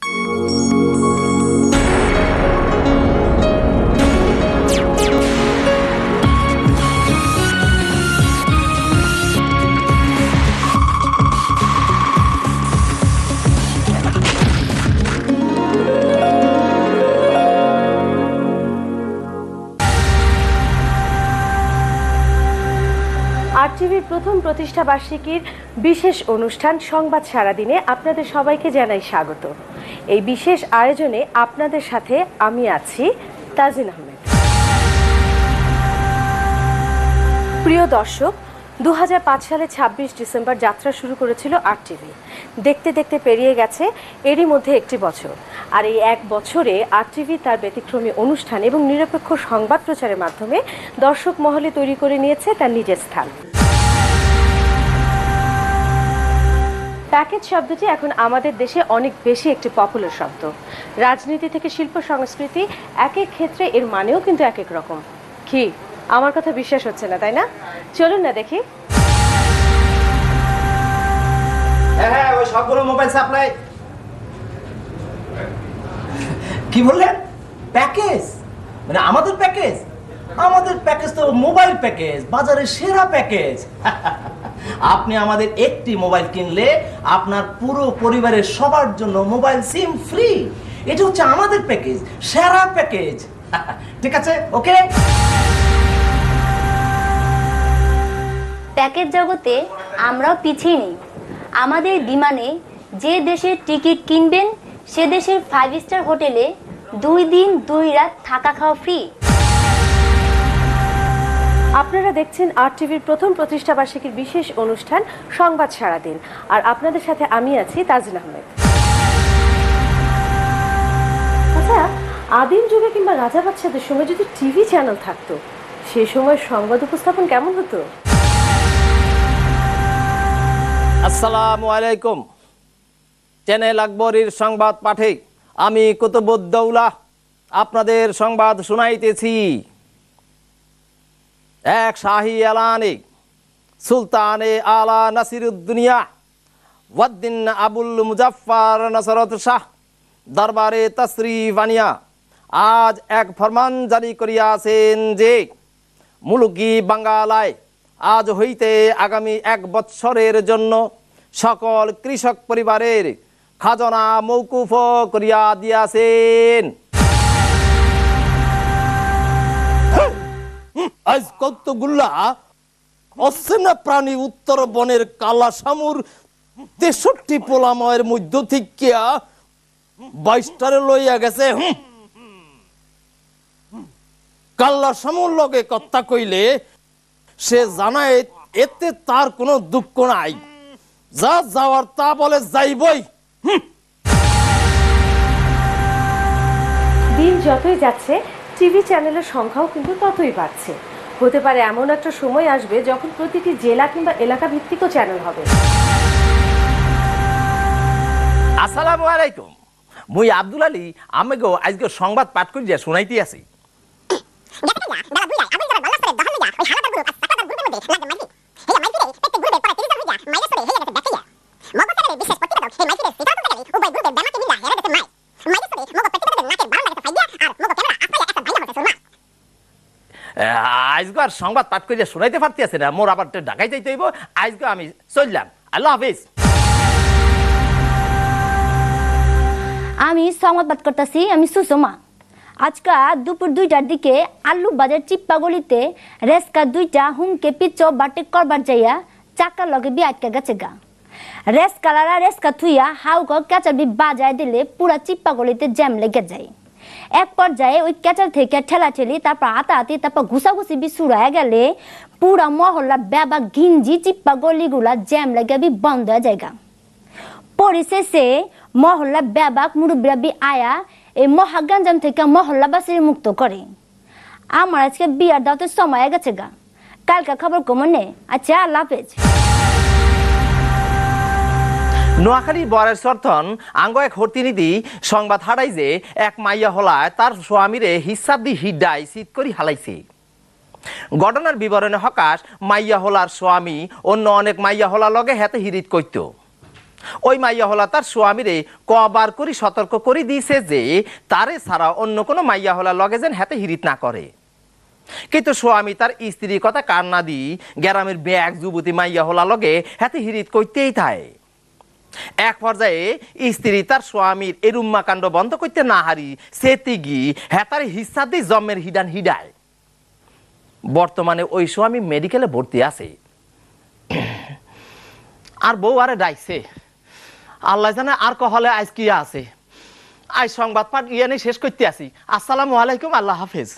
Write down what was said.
আরটিভির প্রথম প্রতিষ্ঠা বার্ষিকীর বিশেষ অনুষ্ঠান সংবাদ সারাদিনে আপনাদের সবাইকে জানাই স্বাগত। এই বিশেষ আয়োজনে আপনাদের সাথে আমি আছি তাজিন আহমেদ। প্রিয় দর্শক, 2005 সালে 26 ডিসেম্বর যাত্রা শুরু করেছিল আরটিভি। দেখতে দেখতে পেরিয়ে গেছে এরই মধ্যে একটি বছর। আর এই এক বছরে আরটিভি তার ব্যতিক্রমী অনুষ্ঠান এবং নিরপেক্ষ সংবাদ প্রচারের মাধ্যমে দর্শক মহলে তৈরি করে নিয়েছে তার নিজের স্থান। প্যাকেজ শব্দটি এখন আমাদের দেশে অনেক বেশি একটি পপুলার শব্দ। রাজনীতি থেকে শিল্প সংস্কৃতি এক এক ক্ষেত্রে এর মানেও কিন্তু এক এক রকম। কি আমার কথা বিশ্বাস হচ্ছে না, তাই না? চলুন না দেখি। হ্যাঁ, ওই সবগুলো মোবাইল সাপ্লাই। কি বললেন? প্যাকেজ মানে আমাদের প্যাকেজ? আমাদের প্যাকেজ তো মোবাইল প্যাকেজ, বাজারের সেরা প্যাকেজ। আপনি আমাদের একটি মোবাইল কিনলে আপনার পুরো পরিবারের সবার জন্য মোবাইল সিম ফ্রি। এটা হচ্ছে আমাদের প্যাকেজ, সেরা প্যাকেজ। ঠিক আছে, ওকে। প্যাকেজ জগতে আমরাও পিছিয়ে নেই। আমাদের বিমানে যে দেশের টিকিট কিনবেন সে দেশের 5 স্টার হোটেলে 2 দিন 2 রাত থাকা খাওয়া ফ্রি। আপনারা দেখছেন আরটিভির প্রথম প্রতিষ্ঠা বার্ষিকীর বিশেষ অনুষ্ঠান সংবাদ সারাদিন, আর আপনাদের সাথে আমি আছি তাজিন আহমেদ। আচ্ছা, আদিম যুগে কিংবা রাজা বাদশাদের সময় যদি টিভি চ্যানেল থাকতো, সে সময় সংবাদ উপস্থাপন কেমন হতো? আসসালামু আলাইকুম। চ্যানেল আকবরীর সংবাদ পাঠে আমি কুতুবুদ্দৌলা আপনাদের সংবাদ শুনাইতেছি। এক শাহী এলানে সুলতানে আলা নাসিরুদ্দুনিয়া ওয়াদ্দিন আবুল মুজাফফর নসরত শাহ দরবারে তশরিফ আনিয়া আজ এক ফরমান জারি করিয়াছেন যে মুলুকি বাঙ্গালায় আজ হইতে আগামী 1 বৎসরের জন্য সকল কৃষক পরিবারের খাজনা মৌকুফ করিয়া দিয়াছেন। আজ কতগুলা অচেনা প্রাণী উত্তর বনের কালা শামুর 63 পোলাময়ের মধ্য থেকে 22টারে লইয়া গেছে। কাল্লা শামুর লগে কথা কইলে সে জানায় এতে তার কোনো দুঃখ নাই, যা যাওয়ার তা বলে যাইবই। দিন যতই যাচ্ছে টিভি চ্যানেলের সংখ্যাও কিন্তু ততই বাড়ছে। হতে পারে এমন একটা সময় আসবে যখন প্রতিটি জেলা কিংবা এলাকা ভিত্তিকও চ্যানেল হবে। আসসালামু আলাইকুম। মুই আব্দুল আলী আমাকে আজকে সংবাদ পাঠ করিয়া শুনাইতে আছি। আজকে আর সংবাদ পাঠ করিয়া শুনাইতে পারতে আছে না, মোর আবার ঢাকায় যাইতে হইব। আজকে আমি চললাম, আল্লাহ হাফিজ। আমি সংবাদ পাঠ করতেছি, আমি সুষমা। আজকা দুপুর 2টার দিকে আলু বাজার চিপ্পা গলিতে রেস্কা 2টা হুমকে পিচ্ছ বাটে করবার যাইয়া চাকার লগে বি আটকা গেছে গা। রেস্কালারা রেস্কা থুইয়া হাউক ক্যাচার বি বাজায় দিলে পুরা চিপ্পা গলিতে জ্যাম লেগে যায়। এক পর্যায়ে ওই ক্যাচার থেকে ঠেলাঠেলি, তারপর হাতাহাতি, তারপর ঘুষাঘুষি বি শুরু হয়ে গেলে পুরা মহল্লা ব্যাবা ঘিঞ্জি চিপ্পা গলিগুলা জ্যাম লেগে বি বন্ধ হয়ে যায় গা। পরিশেষে মহল্লা ব্যাবাক মুরব্বীরা বি আয়া এই মহাগাঞ্জাম থেকে মহল্লাবাসীর মুক্ত করে। আমার আজকে বিয়ার দাওয়াতের সময় গেছে গা, কালকে খবর কমনে। আচ্ছা, আল্লাহ হাফেজ। নোয়াখালী বরের সর্থন আঙ্গ এক হর্তিনিধি সংবাদ হারাই যে এক মাইয়া হলায় তার স্বামীরে হিসাব দি হিডাই শীত করি হালাইছে। ঘটনার বিবরণে হকাশ মাইয়া হলার স্বামী অন্য অনেক মাইয়া হলা লগে হেতে হিরিত করত। ওই মাইয়া হলা তার স্বামীরে কবার করে সতর্ক করে দিয়েছে যে তারে ছাড়া অন্য কোনো মাইয়া হলা লগে যেন হাতে হিরিত না করে। কিন্তু স্বামী তার স্ত্রীর কথা কান না দি গ্রামের ব্যাগ যুবতী মাইয়া হলা লগে হাতে হিরিত করতেই থাকে। এক পর্যায়ে স্ত্রী তার স্বামীর এরুম্মা কাণ্ড বন্ধ করতে না হারি সেতি গি হেতারে হিস্সা দিয়ে জন্মের হিডান হিডায়। বর্তমানে ওই স্বামী মেডিকেলে ভর্তি আছে। আর বউ আরে ডাইছে, আল্লাহ জানে আর কহলে আজ কি আছে। আজ সংবাদ পাঠ ইয়ানি শেষ করতে আসি। আসসালামু আলাইকুম, আল্লাহ হাফেজ।